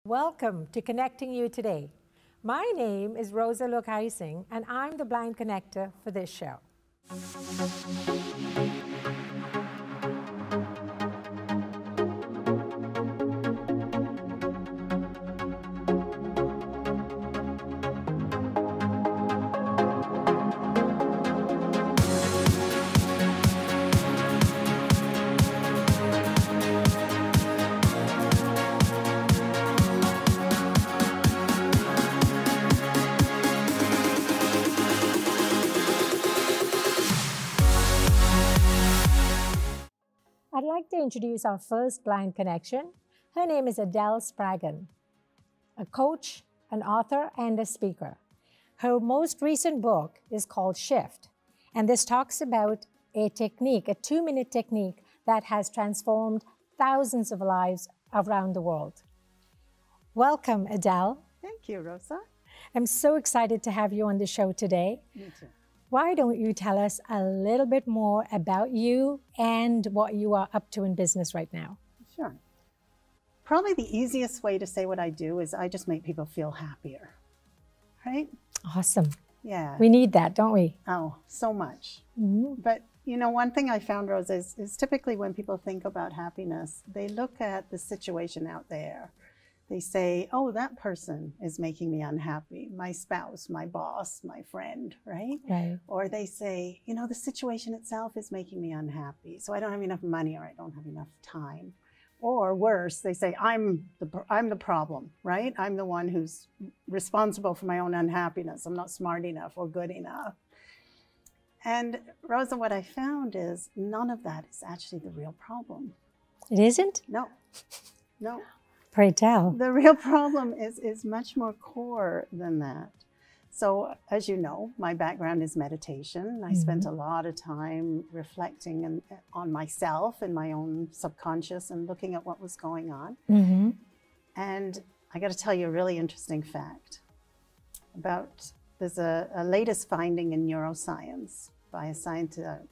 Welcome to Connecting You Today. My name is Rosa Lukheising, and I'm the blind connector for this show. I'd like to introduce our first blind connection. Her name is Adele Spraggan, a coach, an author, and a speaker. Her most recent book is called Shift, and this talks about a technique, a 2-minute technique that has transformed thousands of lives around the world. Welcome, Adele. Thank you, Rosa. I'm so excited to have you on the show today. Me too. Why don't you tell us a little bit more about you and what you are up to in business right now? Sure. Probably the easiest way to say what I do is I just make people feel happier, right? Awesome. Yeah. We need that, don't we? Oh, so much. Mm-hmm. But you know, one thing I found, Rosa, is typically when people think about happiness, they look at the situation out there. They say, oh, that person is making me unhappy. My spouse, my boss, my friend, right? Right. Or they say, you know, the situation itself is making me unhappy. So I don't have enough money or I don't have enough time. Or worse, they say, I'm the problem, right? I'm the one who's responsible for my own unhappiness. I'm not smart enough or good enough. And Rosa, what I found is none of that is actually the real problem. It isn't? No, no. Pray tell. The real problem is much more core than that. So as you know, my background is meditation. I spent a lot of time reflecting on myself and my own subconscious and looking at what was going on. Mm-hmm. And I got to tell you a really interesting fact there's a latest finding in neuroscience by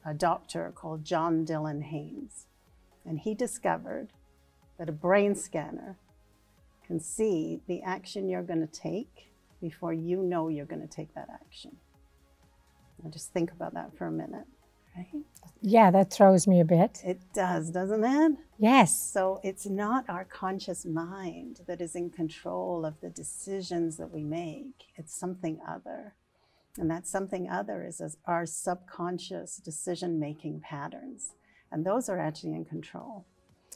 a doctor called John Dylan Haynes. And he discovered that a brain scanner can see the action you're going to take before you know you're going to take that action. Now just think about that for a minute, right? Yeah, that throws me a bit. It does, doesn't it? Yes. So it's not our conscious mind that is in control of the decisions that we make. It's something other. And that something other is our subconscious decision-making patterns. And those are actually in control.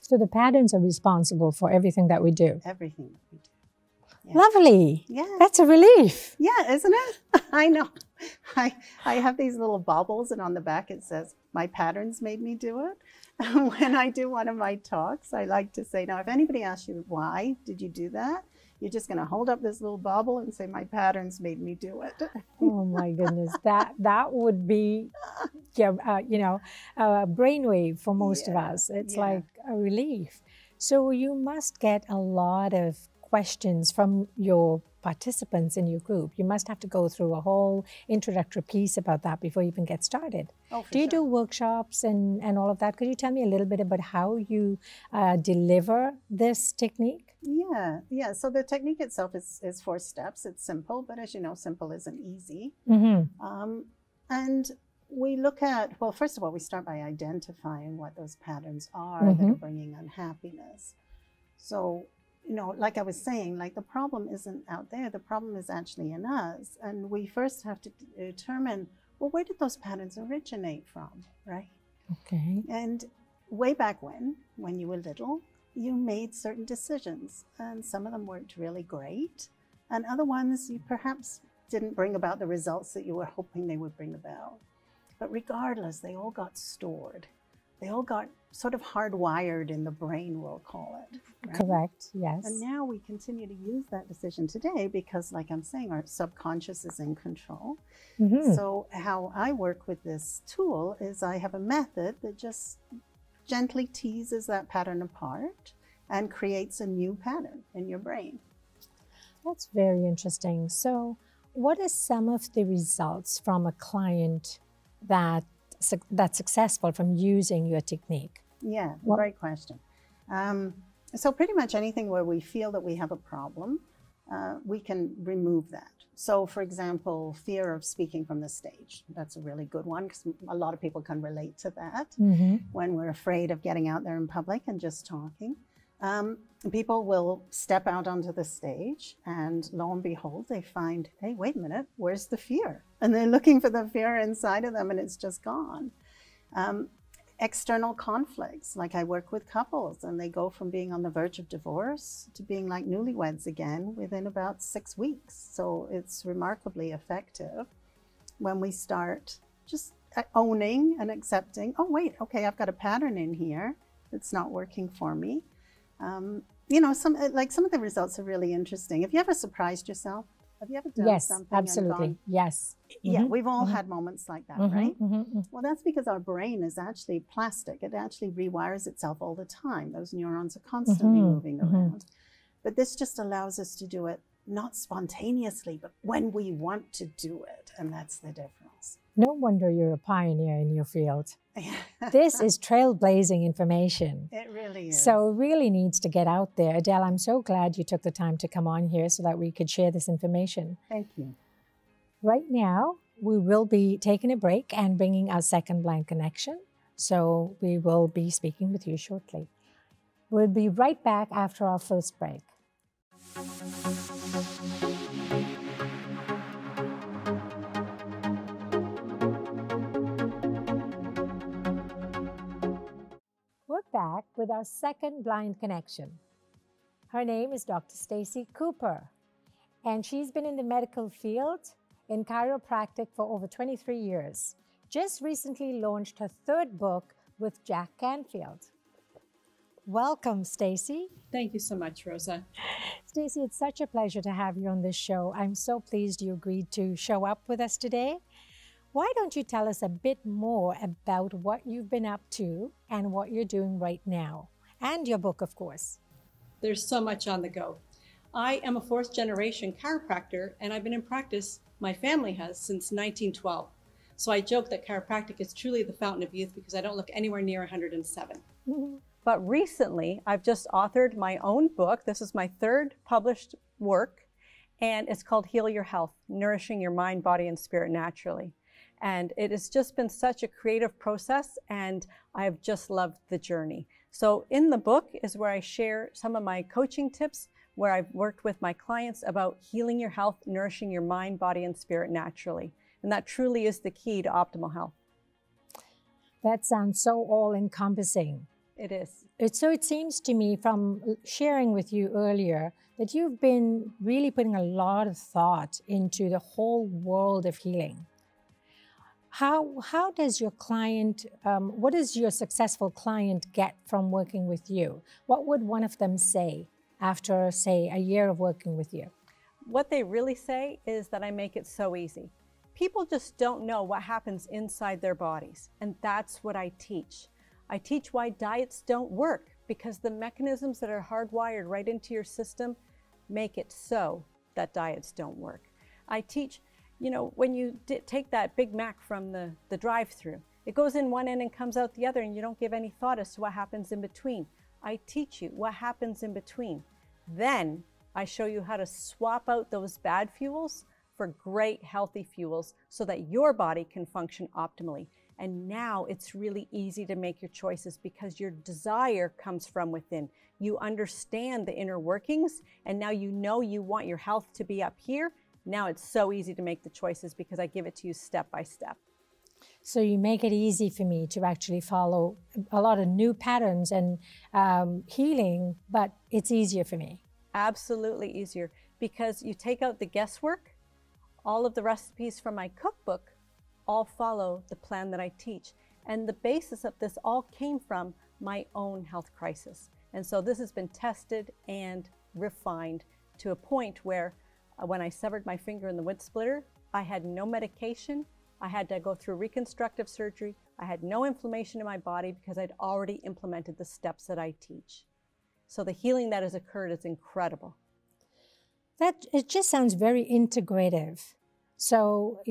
So the patterns are responsible for everything that we do. Everything that we do. Yeah. Lovely. Yeah. That's a relief. Yeah, isn't it? I know. I have these little baubles, and on the back it says, my patterns made me do it. And when I do one of my talks, I like to say, now, if anybody asks you, why did you do that? You're just going to hold up this little bauble and say, my patterns made me do it. Oh my goodness, that would be, a brainwave for most of us. It's like a relief. So you must get a lot of questions from your participants in your group. You must have to go through a whole introductory piece about that before you even get started. Oh, for do you sure. do workshops and all of that? Could you tell me a little bit about how you deliver this technique? Yeah. So the technique itself is 4 steps. It's simple, but as you know, simple isn't easy. Mm-hmm. And we look at, well, first of all, we start by identifying what those patterns are that are bringing unhappiness. So, you know, like I was saying, like the problem isn't out there. The problem is actually in us. And we first have to determine, well, where did those patterns originate from, right? Okay. And way back when you were little, you made certain decisions, and some of them worked really great, and other ones you perhaps didn't bring about the results that you were hoping they would bring about. But regardless, they all got stored. They all got sort of hardwired in the brain, we'll call it. Right? Correct, yes. And now we continue to use that decision today because, like I'm saying, our subconscious is in control. So how I work with this tool is I have a method that just gently teases that pattern apart and creates a new pattern in your brain. That's very interesting. So what are some of the results from a client that's successful from using your technique? Yeah, great question. So pretty much anything where we feel that we have a problem, we can remove that. So for example, fear of speaking from the stage. That's a really good one because a lot of people can relate to that when we're afraid of getting out there in public and just talking. People will step out onto the stage and lo and behold, they find, hey, wait a minute, where's the fear? And they're looking for the fear inside of them and it's just gone. External conflicts, like I work with couples and they go from being on the verge of divorce to being like newlyweds again within about 6 weeks. So it's remarkably effective when we start just owning and accepting, oh wait, okay, I've got a pattern in here that's not working for me. You know, some of the results are really interesting. Have you ever surprised yourself? Have you ever done something? Yes, absolutely. Yes. Yeah, we've all had moments like that, right? Well, that's because our brain is actually plastic. It actually rewires itself all the time. Those neurons are constantly moving around. But this just allows us to do it not spontaneously, but when we want to do it. And that's the difference. No wonder you're a pioneer in your field. This is trailblazing information. It really is. So it really needs to get out there. Adele, I'm so glad you took the time to come on here so that we could share this information. Thank you. Right now, we will be taking a break and bringing our second blind connection. So we will be speaking with you shortly. We'll be right back after our first break. We're back with our second blind connection. Her name is Dr. Stacy Cooper, and she's been in the medical field in chiropractic for over 23 years. Just recently launched her third book with Jack Canfield. Welcome, Stacy. Thank you so much, Rosa. Stacy, it's such a pleasure to have you on this show. I'm so pleased you agreed to show up with us today. Why don't you tell us a bit more about what you've been up to and what you're doing right now, and your book, of course. There's so much on the go. I am a fourth generation chiropractor, and I've been in practice, my family has, since 1912. So I joke that chiropractic is truly the fountain of youth because I don't look anywhere near 107. But recently, I've just authored my own book. This is my third published work, and it's called Heal Your Health, Nourishing Your Mind, Body, and Spirit Naturally. And it has just been such a creative process, and I've just loved the journey. So in the book is where I share some of my coaching tips, where I've worked with my clients about healing your health, nourishing your mind, body, and spirit naturally. And that truly is the key to optimal health. That sounds so all-encompassing. It is. So it seems to me from sharing with you earlier that you've been really putting a lot of thought into the whole world of healing. How does your client, what does your successful client get from working with you? What would one of them say after, say, a year of working with you? What they really say is that I make it so easy. People just don't know what happens inside their bodies, and that's what I teach. I teach why diets don't work, because the mechanisms that are hardwired right into your system make it so that diets don't work. I teach, you know, when you take that Big Mac from the drive-thru, it goes in one end and comes out the other, and you don't give any thought as to what happens in between. I teach you what happens in between. Then I show you how to swap out those bad fuels for great healthy fuels so that your body can function optimally. And now it's really easy to make your choices because your desire comes from within. You understand the inner workings, and now you know you want your health to be up here. Now it's so easy to make the choices because I give it to you step by step. So you make it easy for me to actually follow a lot of new patterns and healing, but it's easier for me. Absolutely easier because you take out the guesswork. All of the recipes from my cookbook all follow the plan that I teach. And the basis of this all came from my own health crisis. And so this has been tested and refined to a point where when I severed my finger in the wood splitter, I had no medication. I had to go through reconstructive surgery. I had no inflammation in my body because I'd already implemented the steps that I teach. So the healing that has occurred is incredible. It just sounds very integrative. So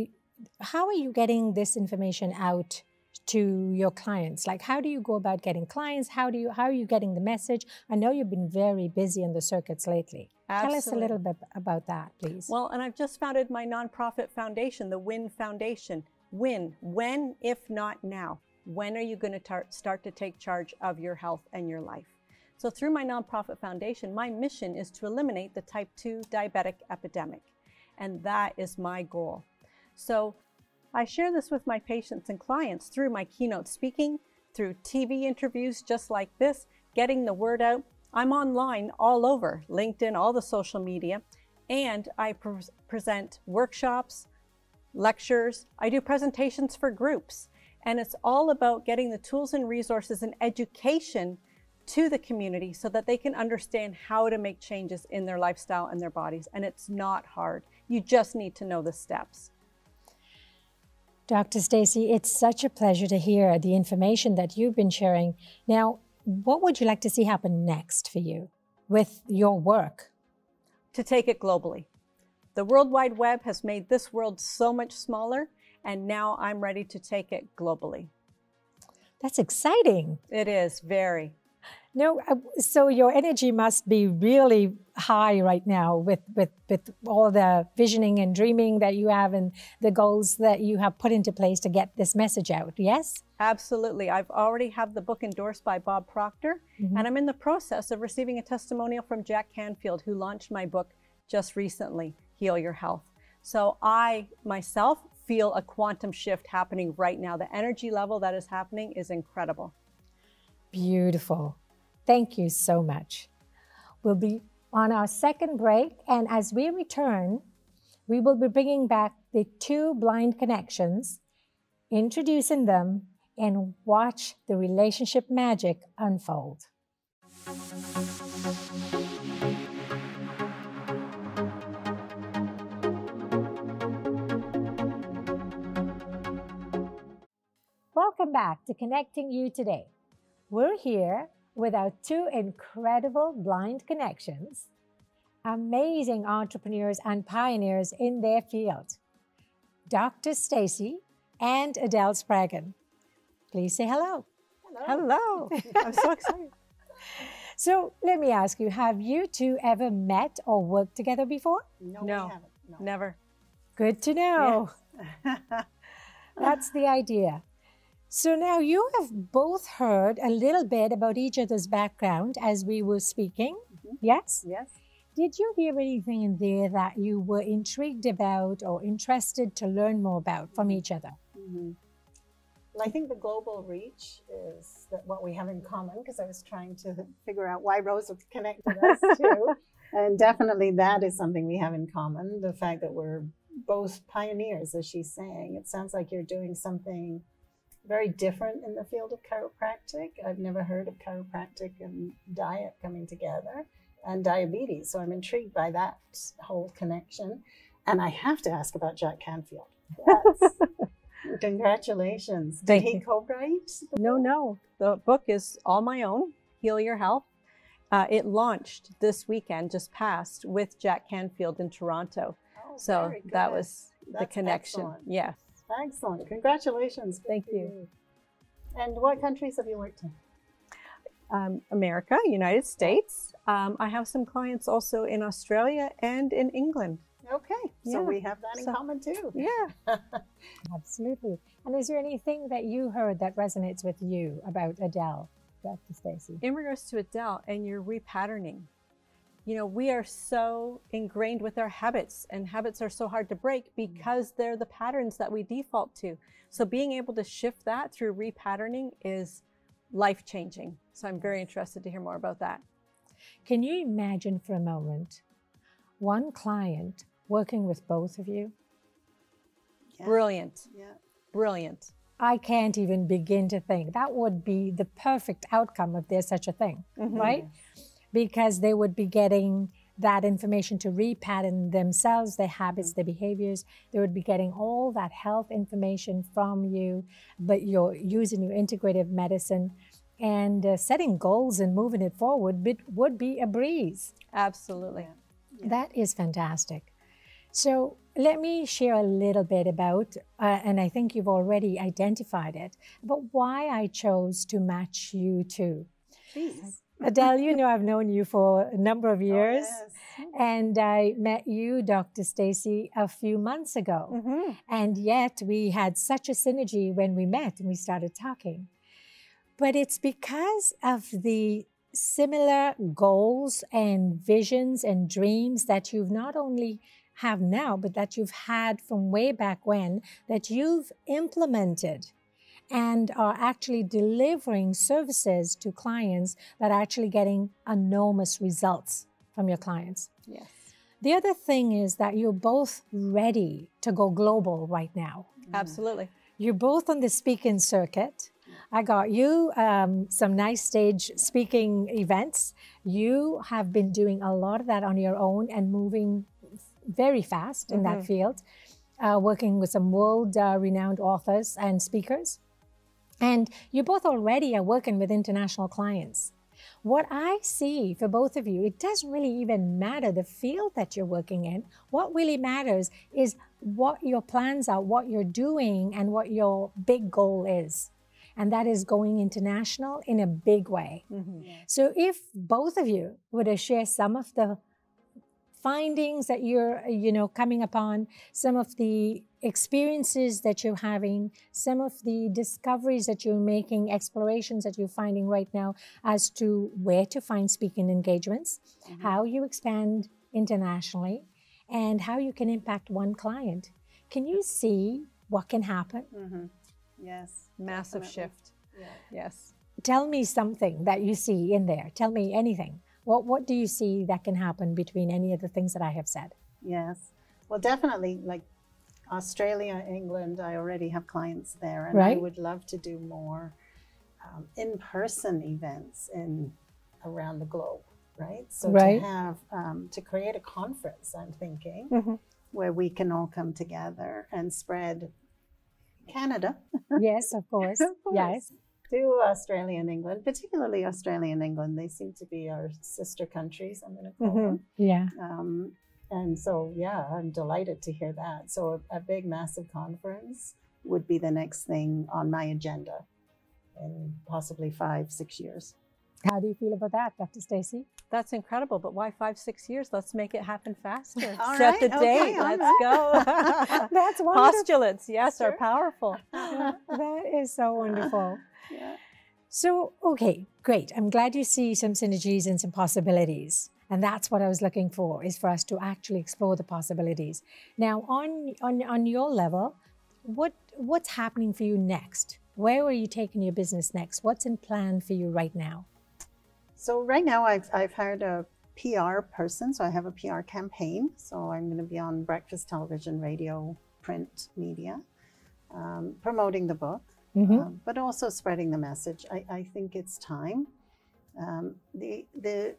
how are you getting this information out to your clients? Like, how do you go about getting clients? How are you getting the message? I know you've been very busy in the circuits lately. Absolutely. Tell us a little bit about that, please. Well, and I've just founded my nonprofit foundation, the WIN Foundation. WIN, when if not now? When are you going to start to take charge of your health and your life? So through my nonprofit foundation, my mission is to eliminate the type 2 diabetic epidemic. And that is my goal. So I share this with my patients and clients through my keynote speaking, through TV interviews just like this, getting the word out. I'm online all over, LinkedIn, all the social media, and I present workshops, lectures. I do presentations for groups, and it's all about getting the tools and resources and education to the community so that they can understand how to make changes in their lifestyle and their bodies. And it's not hard. You just need to know the steps. Dr. Stacey, it's such a pleasure to hear the information that you've been sharing. Now, what would you like to see happen next for you with your work? To take it globally. The World Wide Web has made this world so much smaller, and now I'm ready to take it globally. That's exciting. It is, very. No, so your energy must be really high right now with all the visioning and dreaming that you have and the goals that you have put into place to get this message out, yes? Absolutely. I've already have the book endorsed by Bob Proctor, and I'm in the process of receiving a testimonial from Jack Canfield, who launched my book just recently, Heal Your Health. So I, myself, feel a quantum shift happening right now. The energy level that is happening is incredible. Beautiful. Thank you so much. We'll be on our second break, and as we return, we will be bringing back the 2 blind connections, introducing them, and watch the relationship magic unfold. Welcome back to Connecting You Today. We're here with our 2 incredible blind connections, amazing entrepreneurs and pioneers in their field, Dr. Stacey and Adele Spraggan. Please say hello. Hello. I'm so excited. So let me ask you, have you 2 ever met or worked together before? No, No, we haven't. No. never. Good to know. Yes. That's the idea. So now you have both heard a little bit about each other's background as we were speaking. Yes? Yes. Did you hear anything in there that you were intrigued about or interested to learn more about from each other? Well, I think the global reach is what we have in common, because I was trying to figure out why Rosa connected us too. And definitely that is something we have in common, the fact that we're both pioneers, as she's saying. It sounds like you're doing something very different in the field of chiropractic. I've never heard of chiropractic and diet coming together, and diabetes. So I'm intrigued by that whole connection. And I have to ask about Jack Canfield. Yes. Congratulations. Did he co-write? No. The book is all my own, Heal Your Health. It launched this weekend, just passed, with Jack Canfield in Toronto. Oh, So very good. that was the That's connection. excellent. Yes. Excellent. Congratulations. Good Thank for you. And what countries have you worked in? America, United States. I have some clients also in Australia and in England. Okay. So Yeah. we have that in So- common too. Yeah. Absolutely. And is there anything that you heard that resonates with you about Adele, Dr. Stacey? In regards to Adele and your repatterning, you know, we are so ingrained with our habits, and habits are so hard to break because they're the patterns that we default to. So being able to shift that through repatterning is life-changing. So I'm very interested to hear more about that. Can you imagine for a moment one client working with both of you? Yeah. Brilliant. Yeah. Brilliant. I can't even begin to think. That would be the perfect outcome if there's such a thing, right? Because they would be getting that information to repattern themselves, their habits, their behaviors. They would be getting all that health information from you, but you're using your integrative medicine and setting goals and moving it forward would be a breeze. Absolutely. Yeah. That is fantastic. So let me share a little bit about, and I think you've already identified it, about why I chose to match you two. Please. Adele, you know I've known you for a number of years, and I met you, Dr. Stacy, a few months ago. And yet we had such a synergy when we met and we started talking. But it's because of the similar goals and visions and dreams that you've not only have now, but that you've had from way back when, that you've implemented and are actually delivering services to clients that are actually getting enormous results from your clients. Yes. The other thing is that you're both ready to go global right now. Absolutely. You're both on the speaking circuit. I got you some nice stage speaking events. You have been doing a lot of that on your own and moving very fast in that field, working with some world-renowned authors and speakers. And you both already are working with international clients. What I see for both of you, it doesn't really even matter the field that you're working in. What really matters is what your plans are, what you're doing, and what your big goal is. And that is going international in a big way. So if both of you were to share some of the findings that you're, coming upon, some of the experiences that you're having, some of the discoveries that you're making, explorations that you're finding right now as to where to find speaking engagements, how you expand internationally, and how you can impact one client. Can you see what can happen? Yes. Massive definitely. shift. Yes. Tell me something that you see in there. Tell me anything. What do you see that can happen between any of the things that I have said? Yes. Well, definitely, like Australia, England, I already have clients there, and Right. I would love to do more in-person events around the globe, right? So Right. to have, to create a conference, I'm thinking, where we can all come together and spread Canada. Yes, of course. Of course. Yes. To Australia and England, particularly Australia and England. They seem to be our sister countries, I'm going to call them. Yeah. And so, yeah, I'm delighted to hear that. So a big, massive conference would be the next thing on my agenda in possibly 5-6 years. How do you feel about that, Dr. Stacy? That's incredible, but why 5-6 years? Let's make it happen faster. All Set right, the okay, date. all Let's go. That's wonderful. Postulates, yes, are powerful. That is so wonderful. Yeah. So, okay, great. I'm glad you see some synergies and some possibilities. And that's what I was looking for, is for us to actually explore the possibilities. Now, on your level, what's happening for you next? Where are you taking your business next? What's in plan for you right now? So right now I've hired a PR person. So I have a PR campaign. So I'm going to be on breakfast television, radio, print media, promoting the book. But also spreading the message. I think it's time. The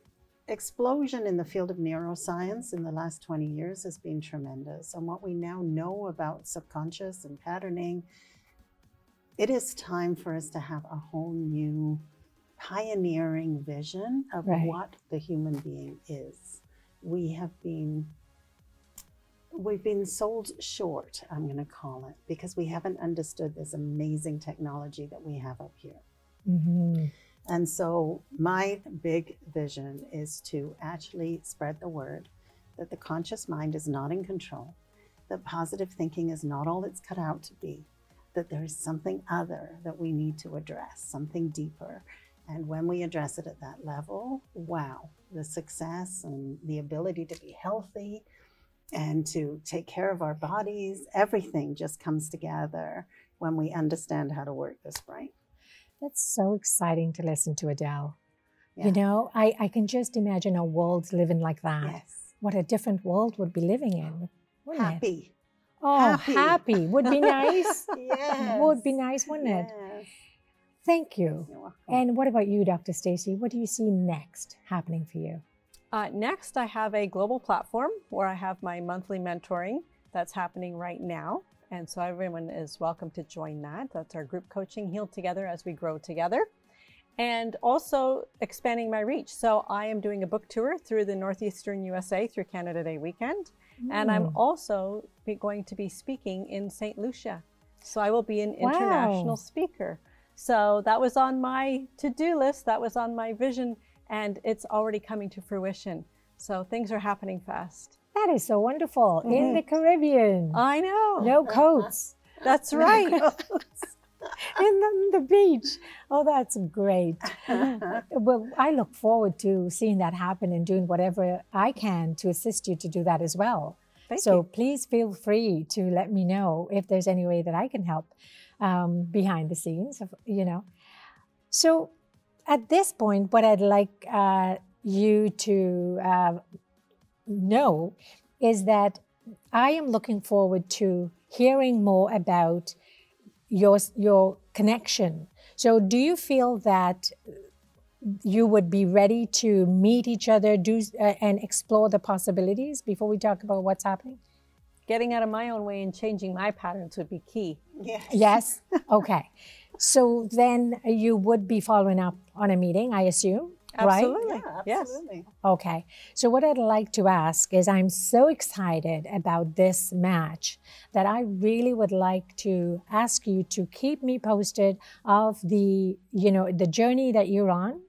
explosion in the field of neuroscience in the last 20 years has been tremendous. And what we now know about subconscious and patterning, it is time for us to have a whole new pioneering vision of what the human being is. We've been sold short, I'm going to call it, because we haven't understood this amazing technology that we have up here. And so my big vision is to actually spread the word that the conscious mind is not in control, that positive thinking is not all it's cut out to be, that there is something other that we need to address, something deeper. And when we address it at that level, wow, the success and the ability to be healthy and to take care of our bodies, everything just comes together when we understand how to work this brain. That's so exciting to listen to, Adele. Yeah. You know, I can just imagine a world living like that. Yes. What a different world would be living in, wouldn't it? Happy. Oh, Happy. happy. Would be nice. Yes. Would be nice, wouldn't it? Yes. Thank you. You're welcome. And what about you, Dr. Stacy? What do you see next happening for you? Next, I have a global platform where I have my monthly mentoring that's happening right now. And so everyone is welcome to join that. That's our group coaching, Heal Together as we grow together. and also expanding my reach. So I am doing a book tour through the Northeastern USA through Canada Day weekend. And I'm also going to be speaking in St. Lucia. So I will be an international speaker. So that was on my to-do list, that was on my vision, and it's already coming to fruition. So things are happening fast. That is so wonderful. In the Caribbean. I know. No coats. That's right. In the beach. Oh, that's great. Well, I look forward to seeing that happen and doing whatever I can to assist you to do that as well. Thank so you. Please feel free to let me know if there's any way that I can help behind the scenes, you know. So at this point, what I'd like you to know is that I am looking forward to hearing more about your connection. So do you feel that you would be ready to meet each other and explore the possibilities before we talk about what's happening? Getting out of my own way and changing my patterns would be key. Yes. Yes? Okay. So then you would be following up on a meeting, I assume, Absolutely. right? Yeah, absolutely. Yes. Okay. So what I'd like to ask is, I'm so excited about this match that I really would like to ask you to keep me posted of the journey that you're on,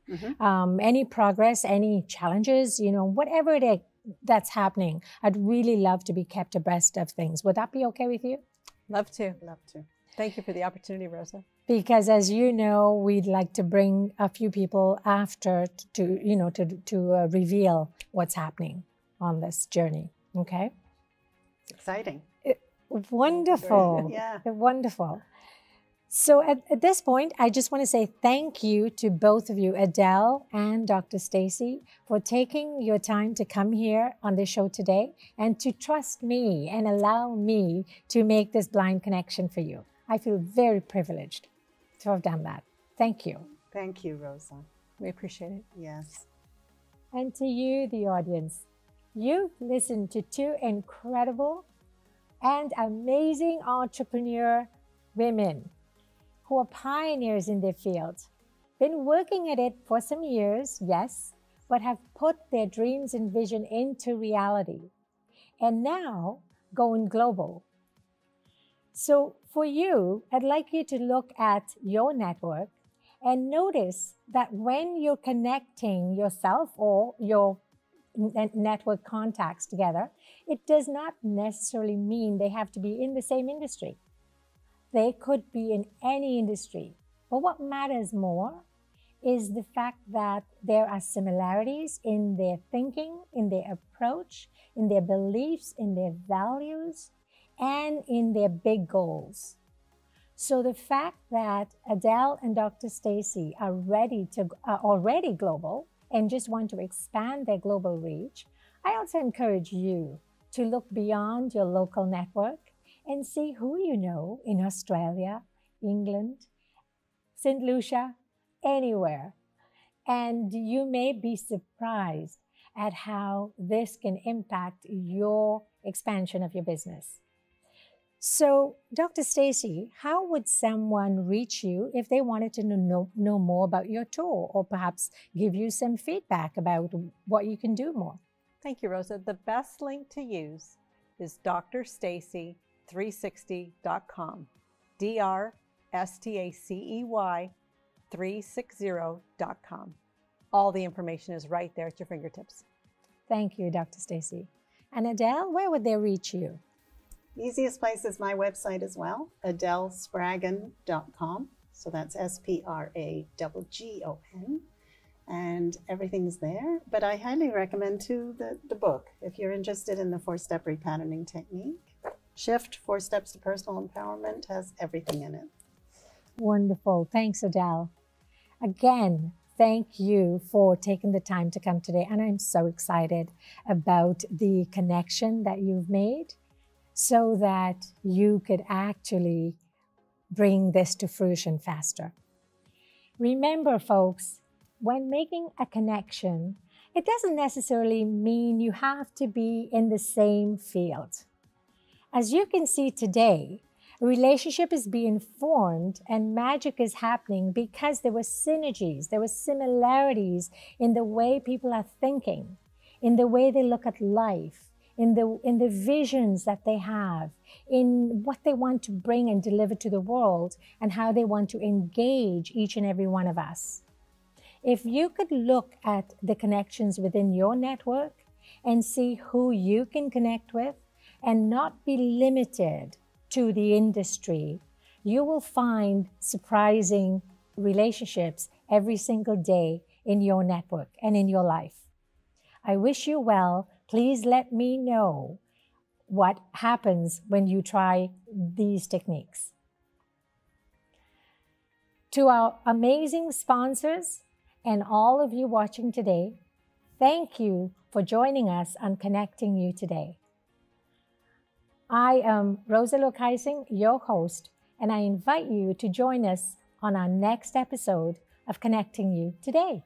any progress, any challenges, whatever it is that's happening. I'd really love to be kept abreast of things. Would that be okay with you? Love to. Love to. Thank you for the opportunity, Rosa. Because as you know, we'd like to bring a few people after to reveal what's happening on this journey. Okay? It's exciting. Wonderful. Yeah. Wonderful. So at this point, I just want to say thank you to both of you, Adele and Dr. Stacy, for taking your time to come here on this show today and to trust me and allow me to make this blind connection for you. I feel very privileged to have done that. Thank you. Thank you, Rosa. We appreciate it. Yes. And to you, the audience, you've listened to two incredible and amazing entrepreneur women who are pioneers in their field, been working at it for some years, yes, but have put their dreams and vision into reality, and now going global. So for you, I'd like you to look at your network and notice that when you're connecting yourself or your network contacts together, it does not necessarily mean they have to be in the same industry. They could be in any industry. But what matters more is the fact that there are similarities in their thinking, in their approach, in their beliefs, in their values, and in their big goals. So the fact that Adele and Dr. Stacy are already global and just want to expand their global reach, I also encourage you to look beyond your local network and see who you know in Australia, England, St. Lucia, anywhere. And you may be surprised at how this can impact your expansion of your business. So, Dr. Stacy, how would someone reach you if they wanted to know more about your tour, or perhaps give you some feedback about what you can do more? Thank you, Rosa. The best link to use is drstacey360.com. drstacey360.com. All the information is right there at your fingertips. Thank you, Dr. Stacy. And Adele, where would they reach you? The easiest place is my website as well, adelspragon.com. So that's SPRAGGON. And everything's there. But I highly recommend too the book. If you're interested in the 4-step repatterning technique, Shift 4 Steps to Personal Empowerment has everything in it. Wonderful. Thanks, Adele. Again, thank you for taking the time to come today. And I'm so excited about the connection that you've made so that you could actually bring this to fruition faster. Remember, folks, when making a connection, it doesn't necessarily mean you have to be in the same field. As you can see today, A relationship is being formed and magic is happening because there were synergies, there were similarities in the way people are thinking, in the way they look at life, in the visions that they have, in what they want to bring and deliver to the world, and how they want to engage each and every one of us. If you could look at the connections within your network and see who you can connect with and not be limited to the industry, you will find surprising relationships every single day in your network and in your life. I wish you well. Please let me know what happens when you try these techniques. To our amazing sponsors and all of you watching today, thank you for joining us on Connecting You today. I am Rosa Lokaising, your host, and I invite you to join us on our next episode of Connecting You today.